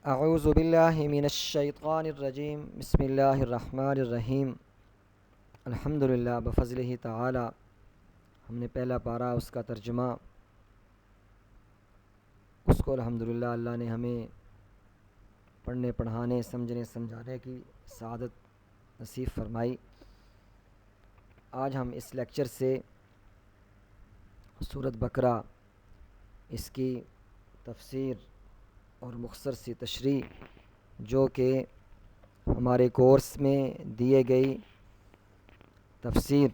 اعوذ باللہ من الشیطان الرجیم بسم اللہ الرحمن الرحیم الحمدللہ بفضلہ تعالی۔ ہم نے پہلا پارا اس کا ترجمہ، اس کو الحمدللہ اللہ نے ہمیں پڑھنے پڑھانے سمجھنے سمجھانے کی سعادت نصیب فرمائی۔ آج ہم اس لیکچر سے سورۃ بقرہ، اس کی تفسیر اور مختصر سی تشریح جو کہ ہمارے کورس میں دیے گئی تفسیر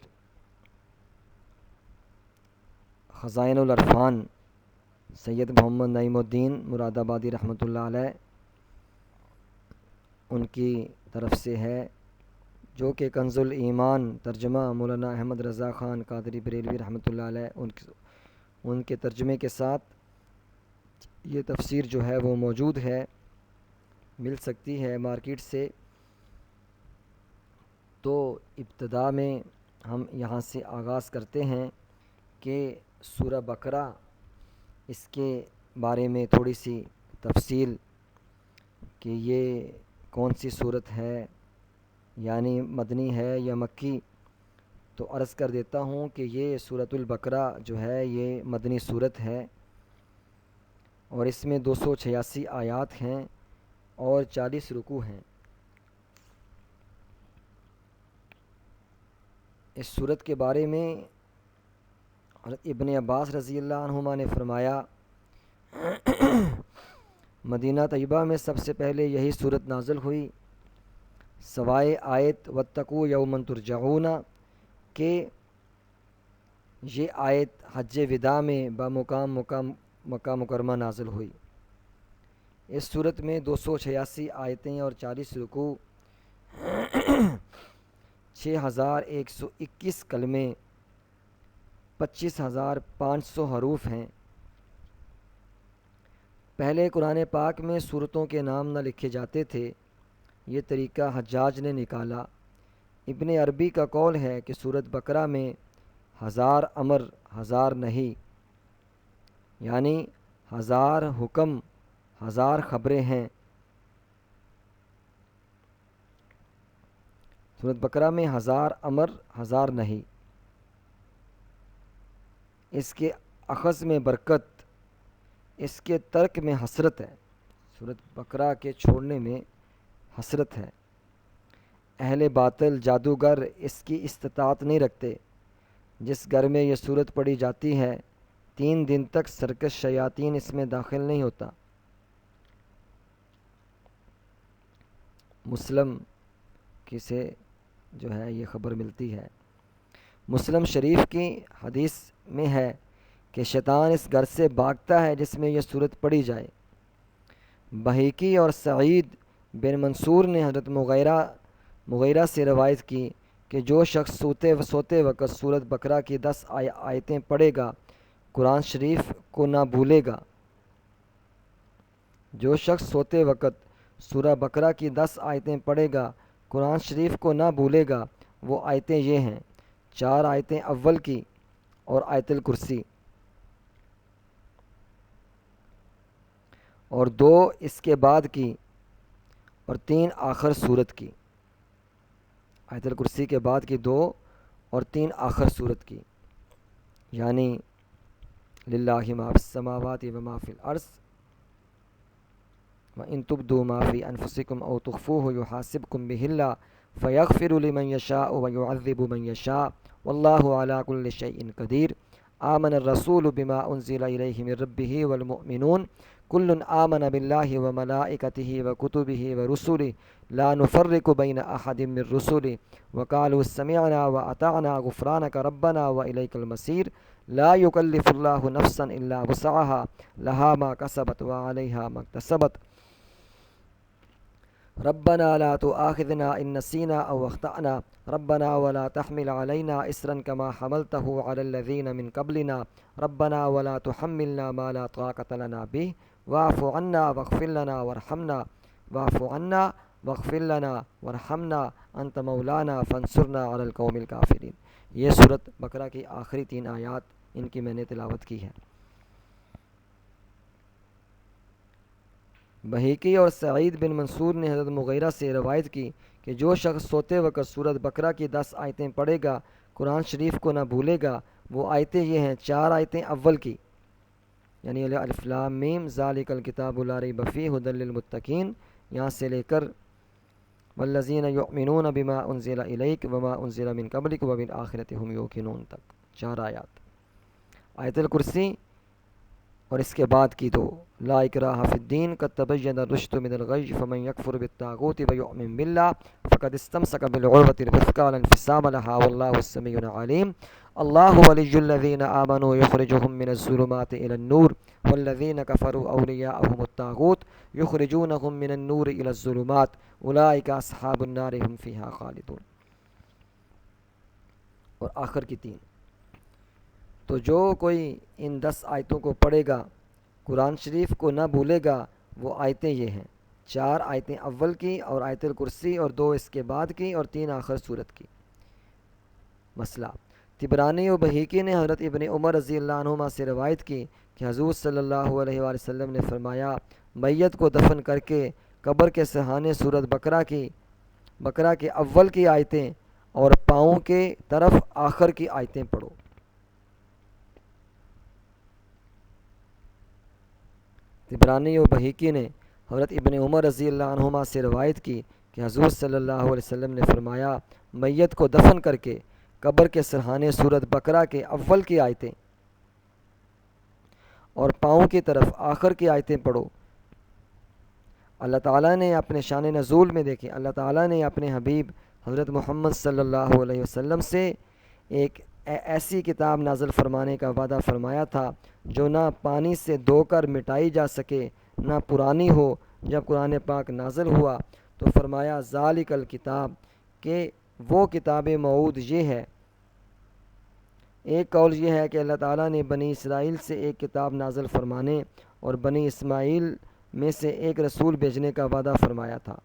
خزائن العرفان سید محمد نعیم الدین مراد آبادی رحمۃ اللہ علیہ ان کی طرف سے ہے، جو کہ کنز الایمان ترجمہ مولانا احمد رضا خان قادری بریلوی رحمۃ اللہ علیہ ان کے ترجمے کے ساتھ یہ تفسیر جو ہے وہ موجود ہے، مل سکتی ہے مارکیٹ سے۔ تو ابتدا میں ہم یہاں سے آغاز کرتے ہیں کہ سورہ بقرہ، اس کے بارے میں تھوڑی سی تفصیل کہ یہ کون سی صورت ہے، یعنی مدنی ہے یا مکی۔ تو عرض کر دیتا ہوں کہ یہ سورۃ البقرہ جو ہے یہ مدنی صورت ہے، اور اس میں 286 آیات ہیں اور 40 رکوع ہیں۔ اس صورت کے بارے میں حضرت ابن عباس رضی اللہ عنہما نے فرمایا، مدینہ طیبہ میں سب سے پہلے یہی صورت نازل ہوئی، سوائے آیت واتقوا یوما ترجعون کہ یہ آیت حج وداع میں بمقام مکہ مکرمہ نازل ہوئی۔ اس صورت میں 286 آیتیں اور 40 رکوع، 6121 کلمے، 25,500 حروف ہیں۔ پہلے قرآن پاک میں صورتوں کے نام نہ لکھے جاتے تھے، یہ طریقہ حجاج نے نکالا۔ ابن عربی کا قول ہے کہ سورۃ بقرہ میں 1000 امر 1000 نہیں، یعنی 1000 حکم 1000 خبریں ہیں۔ سورۃ بقرہ میں 1000 امر 1000 نہیں، اس کے اخذ میں برکت، اس کے ترک میں حسرت ہے۔ سورۃ بقرہ کے چھوڑنے میں حسرت ہے۔ اہل باطل جادوگر اس کی استطاعت نہیں رکھتے۔ جس گھر میں یہ صورت پڑھی جاتی ہے 3 دن تک سرکش شیاطین اس میں داخل نہیں ہوتا۔ مسلم کی سے جو ہے یہ خبر ملتی ہے۔ مسلم شریف کی حدیث میں ہے کہ شیطان اس گھر سے بھاگتا ہے جس میں یہ صورت پڑھی جائے۔ بہیقی اور سعید بن منصور نے حضرت مغیرہ سے روایت کی کہ جو شخص سوتے وقت سورۃ بقرہ کی 10 آیتیں پڑھے گا قرآن شریف کو نہ بھولے گا۔ جو شخص سوتے وقت سورہ بقرہ کی 10 آیتیں پڑھے گا قرآن شریف کو نہ بھولے گا۔ وہ آیتیں یہ ہیں: 4 آیتیں اول کی اور آیت الکرسی، اور 2 اس کے بعد کی اور 3 آخر صورت کی۔ آیت الکرسی کے بعد کی 2 اور 3 آخر صورت کی، یعنی للہ ما فی السماوات و ما فی الارض وَإِن تُبْدُوا مَا فِي أَنفُسِكُمْ أَوْ تُخْفُوهُ يُحَاسِبْكُم بِهِ اللَّهُ فَيَغْفِرُ لِمَن يَشَاءُ وَيُعَذِّبُ مَن يَشَاءُ وَاللَّهُ عَلَى كُلِّ شَيْءٍ قَدِيرٌ۔ آمن الرسول بما أنزل إليه من ربه والمؤمنون كل آمن بالله وملائكته وكتبه ورسله لا نفرق بين أحد من رسله وقالوا سمعنا وأطعنا غفرانك ربنا وإليك المصير لا يكلف الله نفسا إلا وسعها لها ما كسبت وعليها ما اكتسبت ربنا لا تؤاخذنا إن نسينا أو أخطأنا ربنا ولا تحمل علينا إصرا كما حملته على الذين من قبلنا ربنا ولا تحملنا ما لا طاقة لنا به واعف عنا واغفر لنا وارحمنا واعف عنا واغفر لنا وارحمنا أنت مولانا فانصرنا على القوم الكافرين۔ یہ سورۃ بقرہ کی آخری 3 آیات ان کی میں نے تلاوت کی ہے۔ بحیقی اور سعید بن منصور نے حضرت مغیرہ سے روایت کی کہ جو شخص سوتے وقت سورۃ بقرہ کی 10 آیتیں پڑھے گا، قرآن شریف کو نہ بھولے گا، وہ آیتیں یہ ہیں، 4 آیتیں اول کی، یعنی الف لام میم ذالک الکتاب لا ریب فیہ ھدی للمتقین، یہاں سے لے کر والذین یؤمنون بما انزل الیک وما انزل من قبلک وبالآخرۃ هم یوقنون تک 4 آیات۔ آیت الکرسی اور اس کے بعد کی دو، لا اکراہ فی الدین قد تبین الرشد من الغی فمن یکفر بالطاغوت ویؤمن باللہ فقد استمسک بالعروۃ الوثقی لا انفصام لها واللہ السمیع العلیم۔ اللہ ولی الذین آمنوا یخرجهم من الظلمات الی النور والذین کفروا اولیاءهم الطاغوت یخرجونهم من النور الی الظلمات اولئک اصحاب النار هم فیہا خالدون۔ اور آخر کی 3، تو جو کوئی ان 10 آیتوں کو پڑھے گا، قرآن شریف کو نہ بھولے گا، وہ آیتیں یہ ہیں، 4 آیتیں اول کی اور آیت الکرسی اور 2 اس کے بعد کی اور 3 آخر صورت کی۔ مسئلہ، طبرانی و بحیقی نے حضرت ابن عمر رضی اللہ عنہما سے روایت کی کہ حضور صلی اللہ علیہ وآلہ وسلم نے فرمایا، میت کو دفن کر کے قبر کے سہانے سورۃ بقرہ کے اول کی آیتیں اور پاؤں کے طرف آخر کی آیتیں پڑھو۔ طبرانی و بحیقی نے حضرت ابن عمر رضی اللہ عنہما سے روایت کی کہ حضور صلی اللہ علیہ وسلم نے فرمایا، میت کو دفن کر کے قبر کے سرحانے سورۃ بقرہ کے اول کی آیتیں اور پاؤں کی طرف آخر کی آیتیں پڑھو۔ اللہ تعالیٰ نے اپنے شان نزول میں دیکھیں، اللہ تعالیٰ نے اپنے حبیب حضرت محمد صلی اللہ علیہ وسلم سے ایک ایسی کتاب نازل فرمانے کا وعدہ فرمایا تھا جو نہ پانی سے دھو کر مٹائی جا سکے، نہ پرانی ہو۔ جب قرآن پاک نازل ہوا تو فرمایا ذالک الکتاب، کہ وہ کتاب موعود یہ ہے۔ ایک قول یہ ہے کہ اللہ تعالیٰ نے بنی اسرائیل سے ایک کتاب نازل فرمانے اور بنی اسماعیل میں سے ایک رسول بھیجنے کا وعدہ فرمایا تھا۔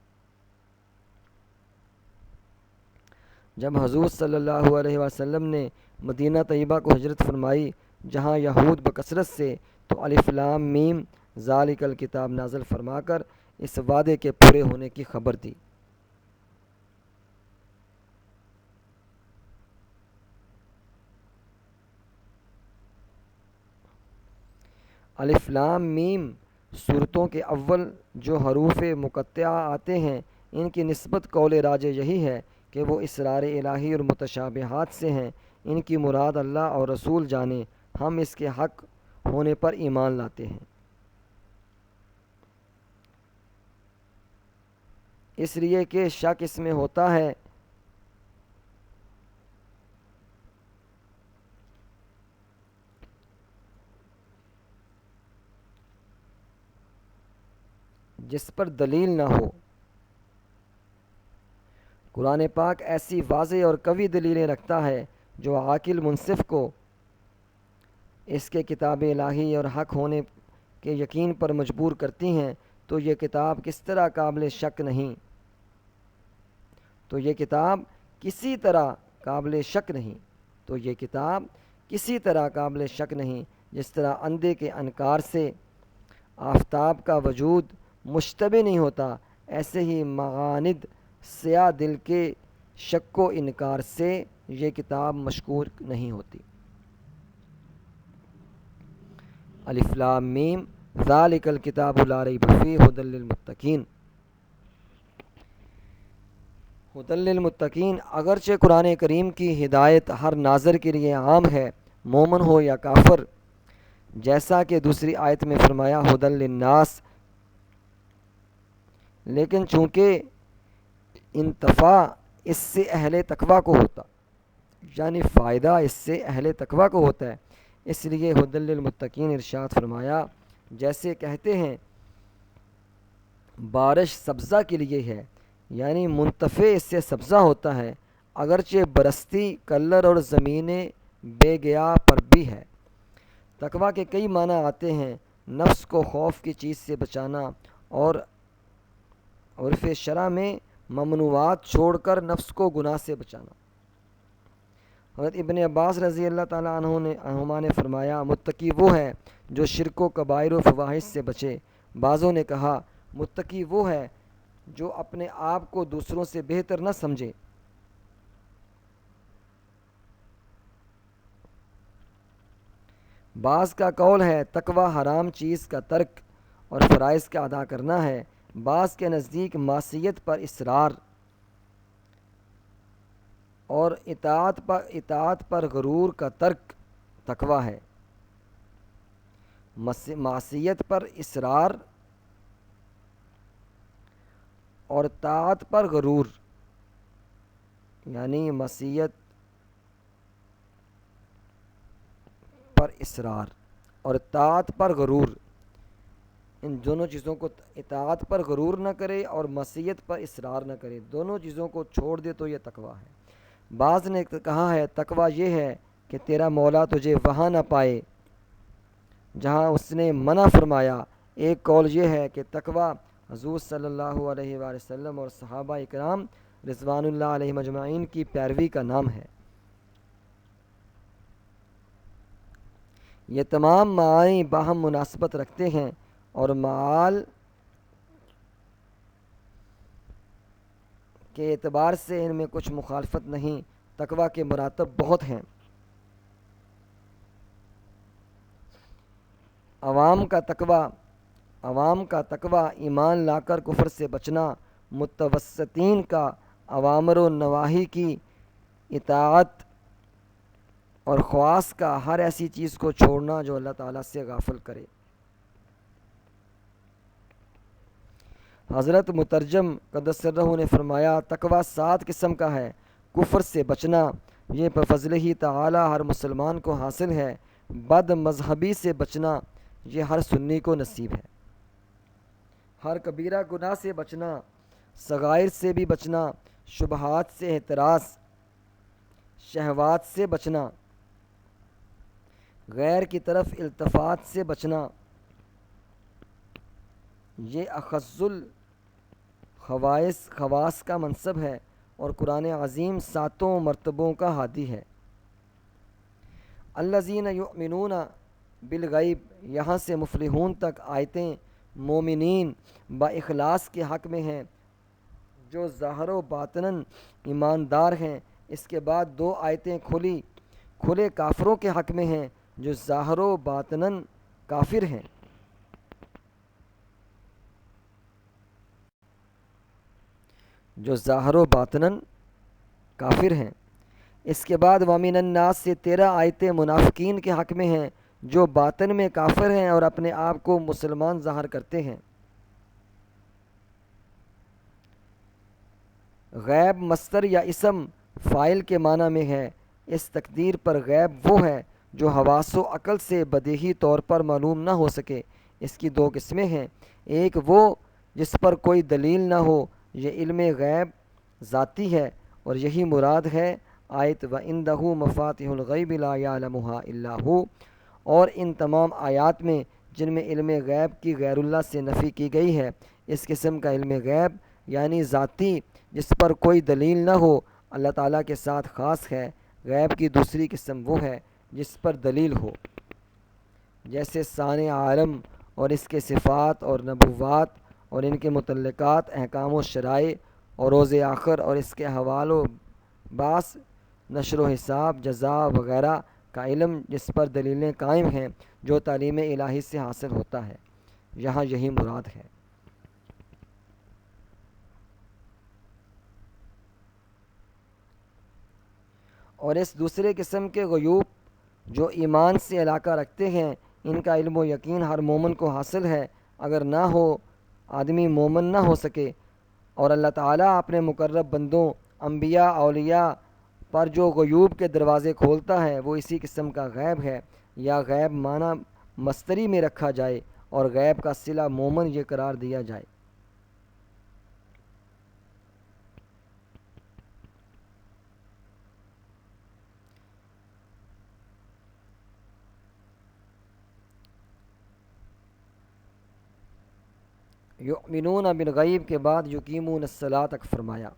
جب حضور صلی اللہ علیہ وسلم نے مدینہ طیبہ کو ہجرت فرمائی جہاں یہود بکثرت سے، تو الف لام میم ذالک الکتاب نازل فرما کر اس وعدے کے پورے ہونے کی خبر دی۔ الف لام میم صورتوں کے اول جو حروف مقطعہ آتے ہیں، ان کی نسبت قول راجح یہی ہے کہ وہ اسرار الہی اور متشابہات سے ہیں۔ ان کی مراد اللہ اور رسول جانے، ہم اس کے حق ہونے پر ایمان لاتے ہیں، اس لیے کہ شک اس میں ہوتا ہے جس پر دلیل نہ ہو۔ قرآن پاک ایسی واضح اور قوی دلیلیں رکھتا ہے جو عاقل منصف کو اس کے کتاب الہی اور حق ہونے کے یقین پر مجبور کرتی ہیں، تو یہ کتاب کس طرح قابل شک نہیں، تو یہ کتاب کسی طرح قابل شک نہیں، تو یہ کتاب کسی طرح قابل شک نہیں، جس طرح اندھے کے انکار سے آفتاب کا وجود مشتبہ نہیں ہوتا، ایسے ہی مغاند سیاہ دل کے شک و انکار سے یہ کتاب مشکوک نہیں ہوتی۔ الف لام میم ذالک الکتاب لا ریب فیہ ھدی للمتقین۔ ھدی للمتقین، اگرچہ قرآن کریم کی ہدایت ہر ناظر کے لیے عام ہے، مومن ہو یا کافر، جیسا کہ دوسری آیت میں فرمایا ھدی للناس، لیکن چونکہ انتفاع اس سے اہل تقویٰ کو ہوتا، یعنی فائدہ اس سے اہل تقویٰ کو ہوتا ہے، اس لیے ھدی للمتقین ارشاد فرمایا، جیسے کہتے ہیں بارش سبزہ کے لیے ہے، یعنی منتفع اس سے سبزہ ہوتا ہے، اگرچہ برستی کلر اور زمینیں بے گیا پر بھی ہے۔ تقویٰ کے کئی معنی آتے ہیں، نفس کو خوف کی چیز سے بچانا اور عرف شرع میں ممنوعات چھوڑ کر نفس کو گناہ سے بچانا۔ حضرت ابن عباس رضی اللہ تعالیٰ عنہما نے فرمایا، متقی وہ ہے جو شرک و کبائر و فواحش سے بچے۔ بعضوں نے کہا متقی وہ ہے جو اپنے آپ کو دوسروں سے بہتر نہ سمجھے۔ بعض کا قول ہے تقوی حرام چیز کا ترک اور فرائض کا ادا کرنا ہے، بعض کے نزدیک معصیت پر اصرار اور اطاعت پر غرور کا ترک تقوی ہے۔ معصیت پر اصرار اور طاعت پر غرور، یعنی معصیت پر اصرار اور طاعت پر غرور، ان دونوں چیزوں کو، اطاعت پر غرور نہ کرے اور معصیت پر اصرار نہ کرے، دونوں چیزوں کو چھوڑ دے تو یہ تقوی ہے۔ بعض نے کہا ہے تقوی یہ ہے کہ تیرا مولا تجھے وہاں نہ پائے جہاں اس نے منع فرمایا۔ ایک قول یہ ہے کہ تقوی حضور صلی اللہ علیہ وآلہ وسلم اور صحابہ اکرام رضوان اللہ علیہ مجمعین کی پیروی کا نام ہے۔ یہ تمام معانی باہم مناسبت رکھتے ہیں اور معال کے اعتبار سے ان میں کچھ مخالفت نہیں۔ تقوی کے مراتب بہت ہیں۔ عوام کا تقوی ایمان لا کر کفر سے بچنا، متوسطین کا اوامر و نواہی کی اطاعت اور خواص کا ہر ایسی چیز کو چھوڑنا جو اللہ تعالیٰ سے غافل کرے۔ حضرت مترجم قدس سرہ نے فرمایا تقوی 7 قسم کا ہے۔ کفر سے بچنا، یہ بفضل ہی تعالی ہر مسلمان کو حاصل ہے۔ بد مذہبی سے بچنا، یہ ہر سنی کو نصیب ہے۔ ہر کبیرہ گناہ سے بچنا، صغائر سے بھی بچنا، شبہات سے احتراز، شہوات سے بچنا، غیر کی طرف التفات سے بچنا، یہ اخذ خواص کا منصب ہے اور قرآن عظیم 7 مرتبوں کا ہادی ہے۔ الذین یؤمنون بالغیب، یہاں سے مفلحون تک آیتیں مومنین با اخلاص کے حق میں ہیں جو ظاہر و باطناً ایماندار ہیں۔ اس کے بعد 2 آیتیں کھلے کافروں کے حق میں ہیں جو ظاہر و باطناً کافر ہیں۔ اس کے بعد وَمِنَ النَّاسِ سے 13 آیتیں منافقین کے حق میں ہیں جو باطن میں کافر ہیں اور اپنے آپ کو مسلمان ظاہر کرتے ہیں۔ غیب مصدر یا اسم فاعل کے معنی میں ہے۔ اس تقدیر پر غیب وہ ہے جو حواس و عقل سے بدیہی طور پر معلوم نہ ہو سکے۔ اس کی 2 قسمیں ہیں، ایک وہ جس پر کوئی دلیل نہ ہو، یہ علم غیب ذاتی ہے اور یہی مراد ہے آیت وَعِندَهُ مَفَاتِحُ الْغَیْبِ لَا يَعْلَمُهَا إِلَّا هُوَ، اور ان تمام آیات میں جن میں علم غیب کی غیر اللہ سے نفی کی گئی ہے۔ اس قسم کا علم غیب یعنی ذاتی جس پر کوئی دلیل نہ ہو اللہ تعالیٰ کے ساتھ خاص ہے۔ غیب کی دوسری قسم وہ ہے جس پر دلیل ہو، جیسے شان عالم اور اس کے صفات اور نبوات اور ان کے متعلقات احکام و شرائع اور روز آخر اور اس کے حوال و بعث، نشر و حساب، جزا وغیرہ کا علم جس پر دلیلیں قائم ہیں جو تعلیم الہی سے حاصل ہوتا ہے، یہاں یہی مراد ہے۔ اور اس دوسرے قسم کے غیوب جو ایمان سے علاقہ رکھتے ہیں، ان کا علم و یقین ہر مومن کو حاصل ہے۔ اگر نہ ہو، آدمی مومن نہ ہو سکے، اور اللہ تعالیٰ اپنے مقرب بندوں انبیاء اولیاء پر جو غیوب کے دروازے کھولتا ہے وہ اسی قسم کا غیب ہے۔ یا غیب معنی مصدری میں رکھا جائے اور غیب کا صلہ مومن یہ قرار دیا جائے۔ یؤمنون بالغیب کے بعد یقیمون الصلاۃ تک فرمایا۔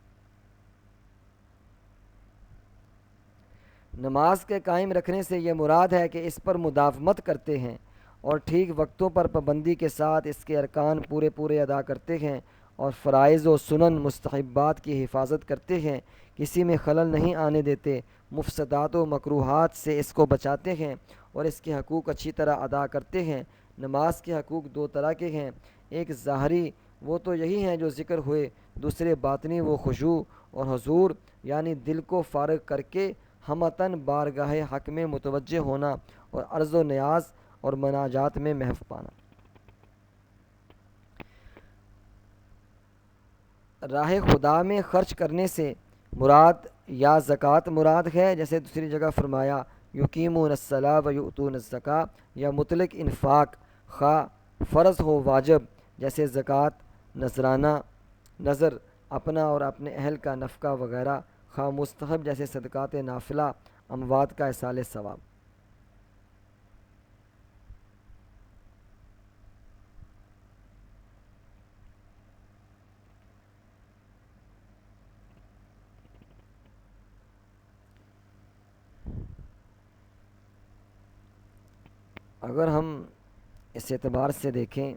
نماز کے قائم رکھنے سے یہ مراد ہے کہ اس پر مداومت کرتے ہیں اور ٹھیک وقتوں پر پابندی کے ساتھ اس کے ارکان پورے ادا کرتے ہیں اور فرائض و سنن مستحبات کی حفاظت کرتے ہیں، کسی میں خلل نہیں آنے دیتے، مفسدات و مکروہات سے اس کو بچاتے ہیں اور اس کے حقوق اچھی طرح ادا کرتے ہیں۔ نماز کے حقوق دو طرح کے ہیں، ایک ظاہری وہ تو یہی ہیں جو ذکر ہوئے، دوسرے باطنی وہ خشوع اور حضور یعنی دل کو فارغ کر کے ہمتاً بارگاہ حق میں متوجہ ہونا اور عرض و نیاز اور مناجات میں محو پانا۔ راہ خدا میں خرچ کرنے سے مراد یا زکوٰۃ مراد ہے، جیسے دوسری جگہ فرمایا یقیمون الصلاۃ و یؤتون الزکوٰۃ، یا مطلق انفاق خواہ فرض ہو واجب جیسے زکوٰۃ، نذرانہ نذر اپنا اور اپنے اہل کا نفقہ وغیرہ، خواہ مستحب جیسے صدقات نافلہ، اموات کا ایصال ثواب۔ اگر ہم اس اعتبار سے دیکھیں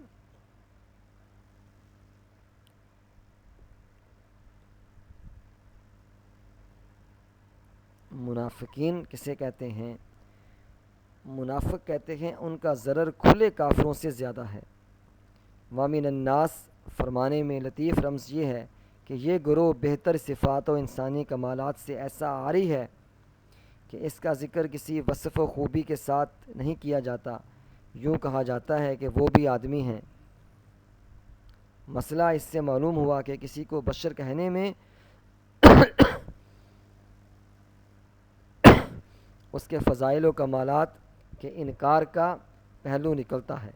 منافقین کسے کہتے ہیں؟ منافق کہتے ہیں ان کا ضرر کھلے کافروں سے زیادہ ہے۔ وامن الناس فرمانے میں لطیف رمز یہ ہے کہ یہ گروہ بہتر صفات و انسانی کمالات سے ایسا عاری ہے کہ اس کا ذکر کسی وصف و خوبی کے ساتھ نہیں کیا جاتا، یوں کہا جاتا ہے کہ وہ بھی آدمی ہیں۔ مسئلہ اس سے معلوم ہوا کہ کسی کو بشر کہنے میں اس کے فضائل و کمالات کے انکار کا پہلو نکلتا ہے،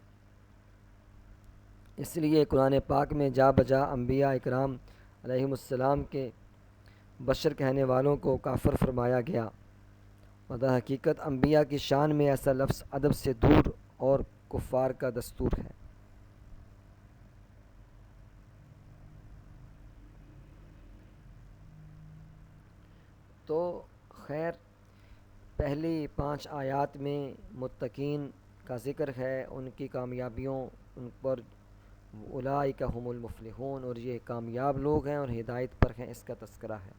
اس لیے قرآن پاک میں جا بجا انبیاء اکرام علیہم السلام کے بشر کہنے والوں کو کافر فرمایا گیا، اور در حقیقت انبیاء کی شان میں ایسا لفظ ادب سے دور اور کفار کا دستور ہے۔ تو خیر پہلی 5 آیات میں متقین کا ذکر ہے، ان کی کامیابیوں، ان پر اولئک هم المفلحون، اور یہ کامیاب لوگ ہیں اور ہدایت پر ہیں، اس کا تذکرہ ہے۔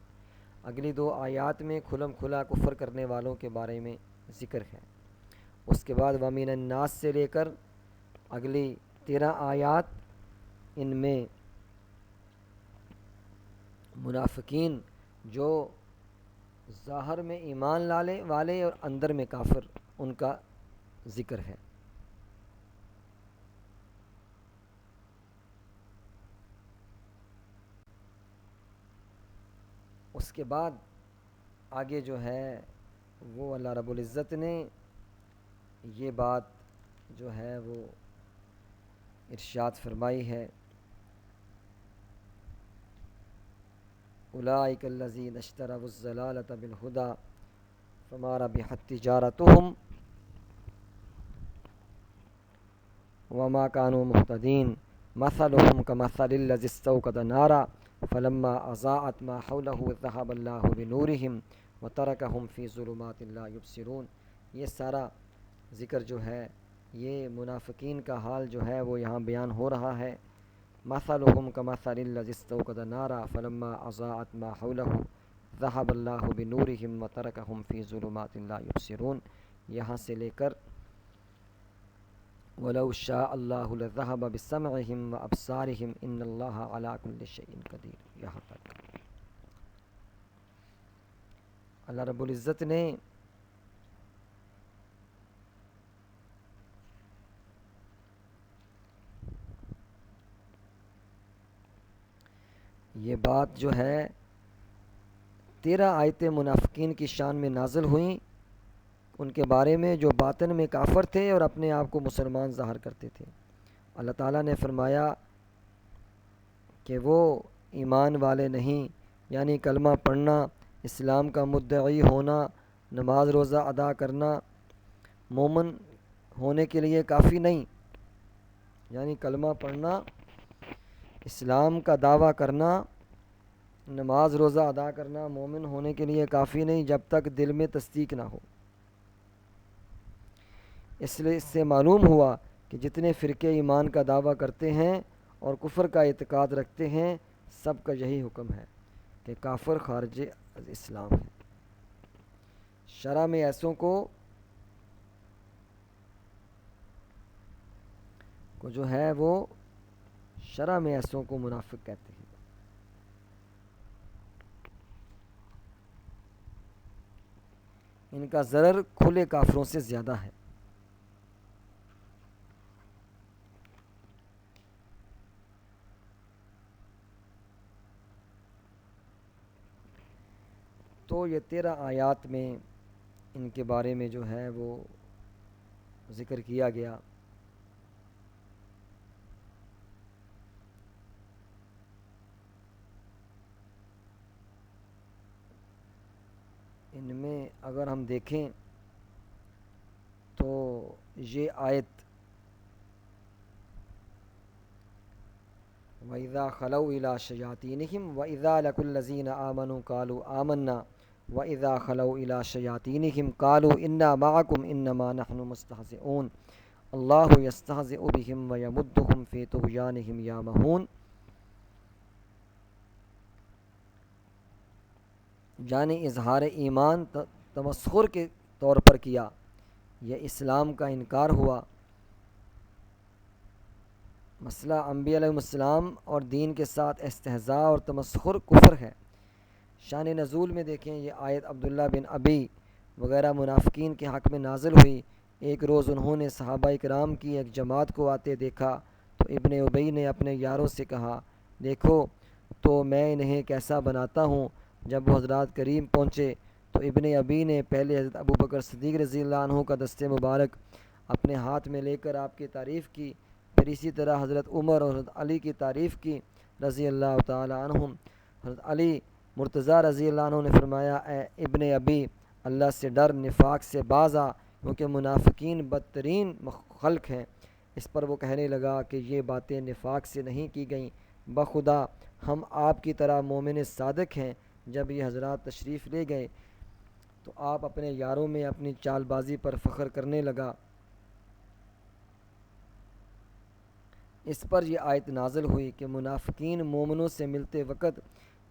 اگلی 2 آیات میں کھلم کھلا کفر کرنے والوں کے بارے میں ذکر ہے۔ اس کے بعد وَمِنَ النَّاسِ سے لے کر اگلی 13 آیات، ان میں منافقین جو ظاہر میں ایمان لانے والے اور اندر میں کافر، ان کا ذکر ہے۔ اس کے بعد آگے جو ہے وہ اللہ رب العزت نے یہ بات جو ہے وہ ارشاد فرمائی ہے، اولئک الذین اشتروا الضلالۃ بالہدی فما ربحت تجارتہم وما كانوا مهتدین مثلهم كمثل الذی استوقد نارا فلما اضاءت ما حوله ذهب الله بنورهم وتركهم في ظلمات لا يبصرون۔ یہ سارا ذکر جو ہے یہ منافقین کا حال جو ہے وہ یہاں بیان ہو رہا ہے۔ مثلهم كمثل الذی استوقد نارا فلما اضاءت ما حوله ذهب الله بنورهم وتركهم في ظلمات لا يبصرون، یہاں سے لے کر وَلَوْ شَاءَ اللَّهُ لَذَهَبَ بِسَمْعِهِمْ وَأَبْصَارِهِمْ إِنَّ اللَّهَ عَلَىٰ كُلِّ شَيْءٍ قَدِيرٌ، یہاں تک اللہ رب العزت نے یہ بات جو ہے 13 آیتیں منافقین کی شان میں نازل ہوئیں، ان کے بارے میں جو باطن میں کافر تھے اور اپنے آپ کو مسلمان ظاہر کرتے تھے۔ اللہ تعالیٰ نے فرمایا کہ وہ ایمان والے نہیں، یعنی کلمہ پڑھنا، اسلام کا مدعی ہونا، نماز روزہ ادا کرنا مومن ہونے کے لیے کافی نہیں، یعنی کلمہ پڑھنا، اسلام کا دعویٰ کرنا، نماز روزہ ادا کرنا مومن ہونے کے لیے کافی نہیں جب تک دل میں تصدیق نہ ہو۔ اس لیے اس سے معلوم ہوا کہ جتنے فرقے ایمان کا دعویٰ کرتے ہیں اور کفر کا اعتقاد رکھتے ہیں، سب کا یہی حکم ہے کہ کافر خارج از اسلام ہے۔ شرع میں ایسوں کو جو ہے وہ شرع میں ایسوں کو منافق کہتے ہیں۔ ان کا ضرر کھلے کافروں سے زیادہ ہے۔ تو یہ 13 آیات میں ان کے بارے میں جو ہے وہ ذکر کیا گیا۔ ان میں اگر ہم دیکھیں تو یہ آیت وَإِذَا خَلَوْا إِلَىٰ شَيَاطِينِهِمْ وَإِذَا لَقُوا الَّذِينَ آمَنُوا قَالُوا آمَنَّا وَإِذَا خَلَوْا إِلَىٰ شَيَاطِينِهِمْ قَالُوا إِنَّا مَعَكُمْ إِنَّمَا نَحْنُ مُسْتَهْزِئُونَ اللَّهُ يَسْتَهْزِئُ بِهِمْ وَيَمُدُّهُمْ فِي طُغْيَانِهِمْ يَعْمَهُونَ، یعنی اظہار ایمان تمسخر کے طور پر کیا، یہ اسلام کا انکار ہوا۔ مسئلہ انبیاء علیہ السلام اور دین کے ساتھ استہزاء اور تمسخر کفر ہے۔ شان نزول میں دیکھیں، یہ آیت عبداللہ بن ابی وغیرہ منافقین کے حق میں نازل ہوئی۔ ایک روز انہوں نے صحابہ کرام کی ایک جماعت کو آتے دیکھا تو ابن ابی نے اپنے یاروں سے کہا، دیکھو تو میں انہیں کیسا بناتا ہوں۔ جب وہ حضرات کریم پہنچے تو ابن ابی نے پہلے حضرت ابوبکر صدیق رضی اللہ عنہ کا دست مبارک اپنے ہاتھ میں لے کر آپ کی تعریف کی، پھر اسی طرح حضرت عمر اور حضرت علی کی تعریف کی رضی اللہ تعالی عنہم۔ حضرت علی مرتضیٰ رضی اللہ عنہ نے فرمایا، اے ابن ابی، اللہ سے ڈر، نفاق سے باز آ، کیونکہ منافقین بدترین خلق ہیں۔ اس پر وہ کہنے لگا کہ یہ باتیں نفاق سے نہیں کی گئیں، بخدا ہم آپ کی طرح مومن صادق ہیں۔ جب یہ حضرات تشریف لے گئے تو آپ اپنے یاروں میں اپنی چال بازی پر فخر کرنے لگا۔ اس پر یہ آیت نازل ہوئی کہ منافقین مومنوں سے ملتے وقت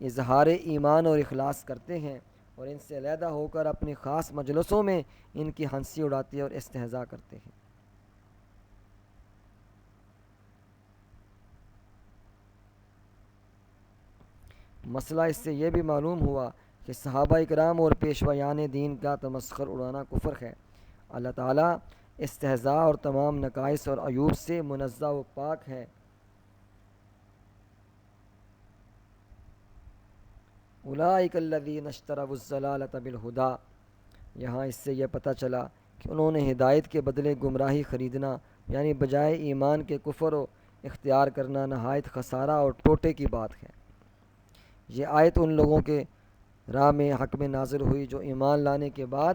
اظہار ایمان اور اخلاص کرتے ہیں اور ان سے علیحدہ ہو کر اپنی خاص مجلسوں میں ان کی ہنسی اڑاتے اور استہزاء کرتے ہیں۔ مسئلہ اس سے یہ بھی معلوم ہوا کہ صحابہ اکرام اور پیشوایان دین کا تمسخر اڑانا کفر ہے۔ اللہ تعالیٰ استہزاء اور تمام نقائص اور عیوب سے منزہ و پاک ہے۔ اولئک الذین اشتروا الضلالۃ بالہدی، یہاں اس سے یہ پتہ چلا کہ انہوں نے ہدایت کے بدلے گمراہی خریدنا، یعنی بجائے ایمان کے کفر و اختیار کرنا نہایت خسارہ اور ٹوٹے کی بات ہے۔ یہ آیت ان لوگوں کے راہ میں حق میں نازل ہوئی جو ایمان لانے کے بعد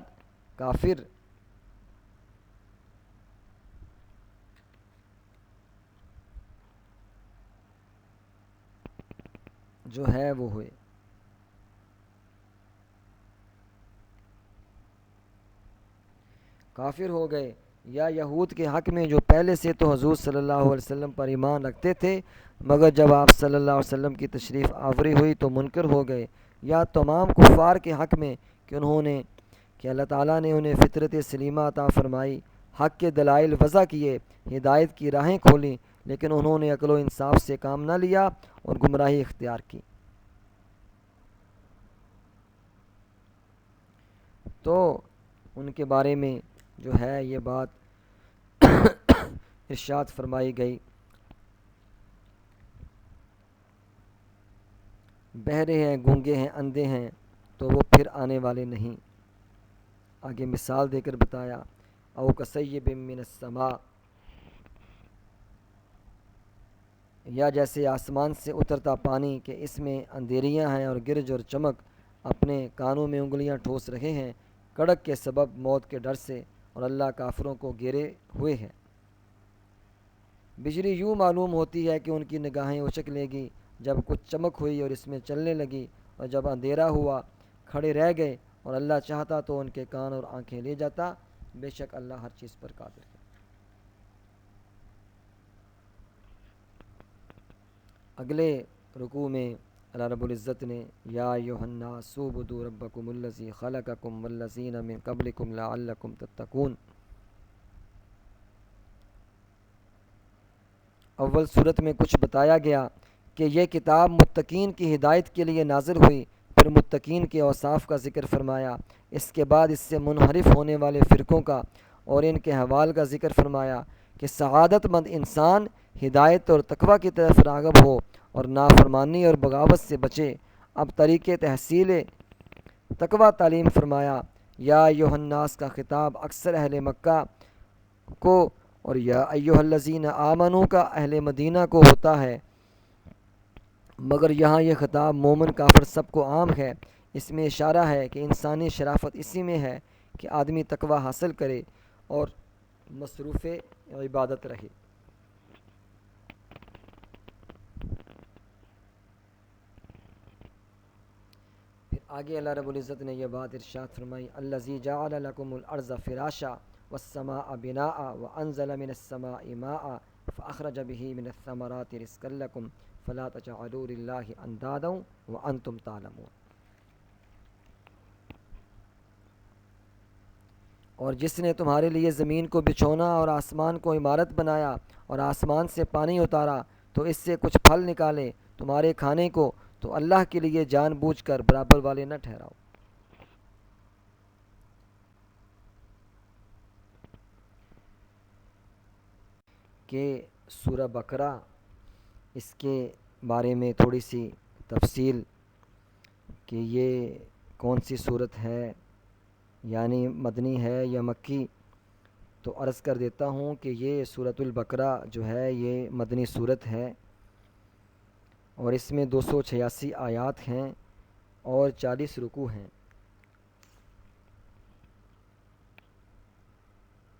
کافر جو ہے وہ ہوئے۔ کافر ہو گئے، یا یہود کے حق میں جو پہلے سے تو حضور صلی اللہ علیہ وسلم پر ایمان رکھتے تھے مگر جب آپ صلی اللہ علیہ وسلم کی تشریف آوری ہوئی تو منکر ہو گئے، یا تمام کفار کے حق میں کہ اللہ تعالیٰ نے انہیں فطرت سلیمہ عطا فرمائی، حق کے دلائل وضع کیے، ہدایت کی راہیں کھولیں، لیکن انہوں نے عقل و انصاف سے کام نہ لیا اور گمراہی اختیار کی۔ تو ان کے بارے میں جو ہے یہ بات ارشاد فرمائی گئی، بہرے ہیں، گونگے ہیں، اندھے ہیں تو وہ پھر آنے والے نہیں۔ آگے مثال دے کر بتایا، او کصیب من السماء، یا جیسے آسمان سے اترتا پانی کہ اس میں اندھیریاں ہیں اور گرج اور چمک اپنے کانوں میں انگلیاں ٹھوس رہے ہیں کڑک کے سبب موت کے ڈر سے، اور اللہ کافروں کو گھیرے ہوئے ہے۔ بجلی یوں معلوم ہوتی ہے کہ ان کی نگاہیں اچک لے گی، جب کچھ چمک ہوئی اور اس میں چلنے لگی، اور جب اندھیرا ہوا کھڑے رہ گئے، اور اللہ چاہتا تو ان کے کان اور آنکھیں لے جاتا، بے شک اللہ ہر چیز پر قادر ہے۔ اگلے رکوع میں اللہ رب العزت نے یا ایھا الناس اعبدوا ربکم الذی خلقکم والذین من قبلکم لعلکم تتقون، اول صورت میں کچھ بتایا گیا کہ یہ کتاب متقین کی ہدایت کے لیے نازل ہوئی، پھر متقین کے اوصاف کا ذکر فرمایا، اس کے بعد اس سے منحرف ہونے والے فرقوں کا اور ان کے حوال کا ذکر فرمایا کہ سعادت مند انسان ہدایت اور تقوی کی طرف راغب ہو اور نافرمانی اور بغاوت سے بچے۔ اب طریقے تحصیل تقوی تعلیم فرمایا۔ یا ایھا الناس کا خطاب اکثر اہل مکہ کو اور یا ایھا الذین آمنوا کا اہل مدینہ کو ہوتا ہے، مگر یہاں یہ خطاب مومن کافر سب کو عام ہے۔ اس میں اشارہ ہے کہ انسانی شرافت اسی میں ہے کہ آدمی تقوی حاصل کرے اور مصروف عبادت رہے۔ پھر آگے اللہ رب العزت نے یہ بات ارشاد فرمائی، الذی جعل لکم الارض فراشا والسماء بناء وانزل من السماء ماء فاخرج به من الثمرات رزقا لکم فلا تجعلوا للہ اندادا وانتم تعلمون۔ اور جس نے تمہارے لیے زمین کو بچھونا اور آسمان کو عمارت بنایا اور آسمان سے پانی اتارا تو اس سے کچھ پھل نکالے تمہارے کھانے کو، تو اللہ کے لیے جان بوجھ کر برابر والے نہ ٹھہراؤ۔ کہ سورہ بقرہ، اس کے بارے میں تھوڑی سی تفصیل کہ یہ کون سی صورت ہے، یعنی مدنی ہے یا مکی، تو عرض کر دیتا ہوں کہ یہ سورۃ البقرہ جو ہے یہ مدنی صورت ہے اور اس میں 286 آیات ہیں اور 40 رکوع ہیں۔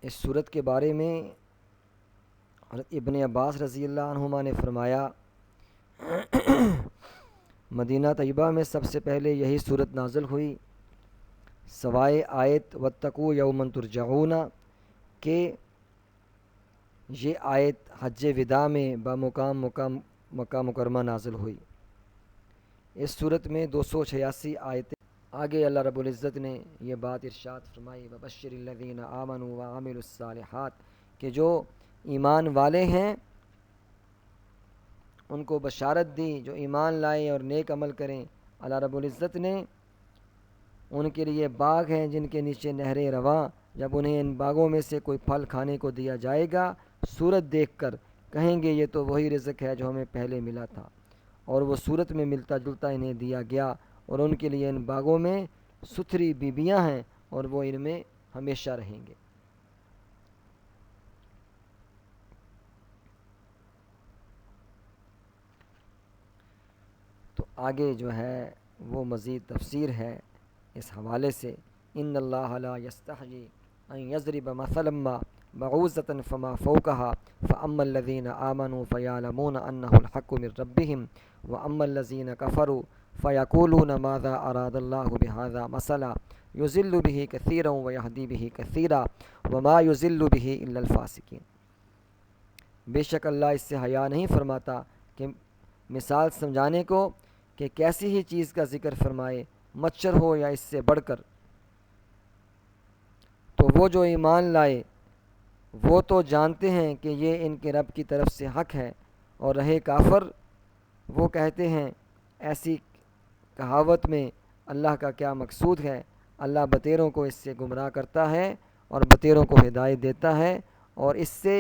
اس صورت کے بارے میں حضرت ابن عباس رضی اللہ عنہما نے فرمایا مدینہ طیبہ میں سب سے پہلے یہی صورت نازل ہوئی سوائے آیت واتقوا یوما ترجعون کہ یہ آیت حج وداع میں بمقام مکہ مکرمہ نازل ہوئی۔ اس صورت میں 286 آیتیں۔ آگے اللہ رب العزت نے یہ بات ارشاد فرمائی وبشر الذین آمنوا وعملوا الصالحات کہ جو ایمان والے ہیں ان کو بشارت دی، جو ایمان لائیں اور نیک عمل کریں۔ اللہ رب العزت نے ان کے لیے باغ ہیں جن کے نیچے نہریں رواں، جب انہیں ان باغوں میں سے کوئی پھل کھانے کو دیا جائے گا صورت دیکھ کر کہیں گے یہ تو وہی رزق ہے جو ہمیں پہلے ملا تھا، اور وہ صورت میں ملتا جلتا انہیں دیا گیا، اور ان کے لیے ان باغوں میں ستھری بیبیاں ہیں اور وہ ان میں ہمیشہ رہیں گے۔ تو آگے جو ہے وہ مزید تفسیر ہے اس حوالے سے، ان اللہ لا یستحیی ان یضرب مثلا ما بعوضۃ فما فوقها فاما الذین آمنوا فیعلمون انہ الحق من ربهم واما الذین کفروا فیقولون ماذا اراد اللہ بہذا مثلا یضل به کثیرا ویہدی به کثیرا وما یضل به الا الفاسقین۔ بے شک اللہ اس سے حیا نہیں فرماتا کہ مثال سمجھانے کو کہ کیسی ہی چیز کا ذکر فرمائے، مچھر ہو یا اس سے بڑھ کر، تو وہ جو ایمان لائے وہ تو جانتے ہیں کہ یہ ان کے رب کی طرف سے حق ہے، اور رہے کافر وہ کہتے ہیں ایسی کہاوت میں اللہ کا کیا مقصود ہے۔ اللہ بتیروں کو اس سے گمراہ کرتا ہے اور بتیروں کو ہدایت دیتا ہے، اور اس سے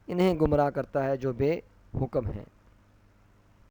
انہیں گمراہ کرتا ہے جو بے حکم ہیں۔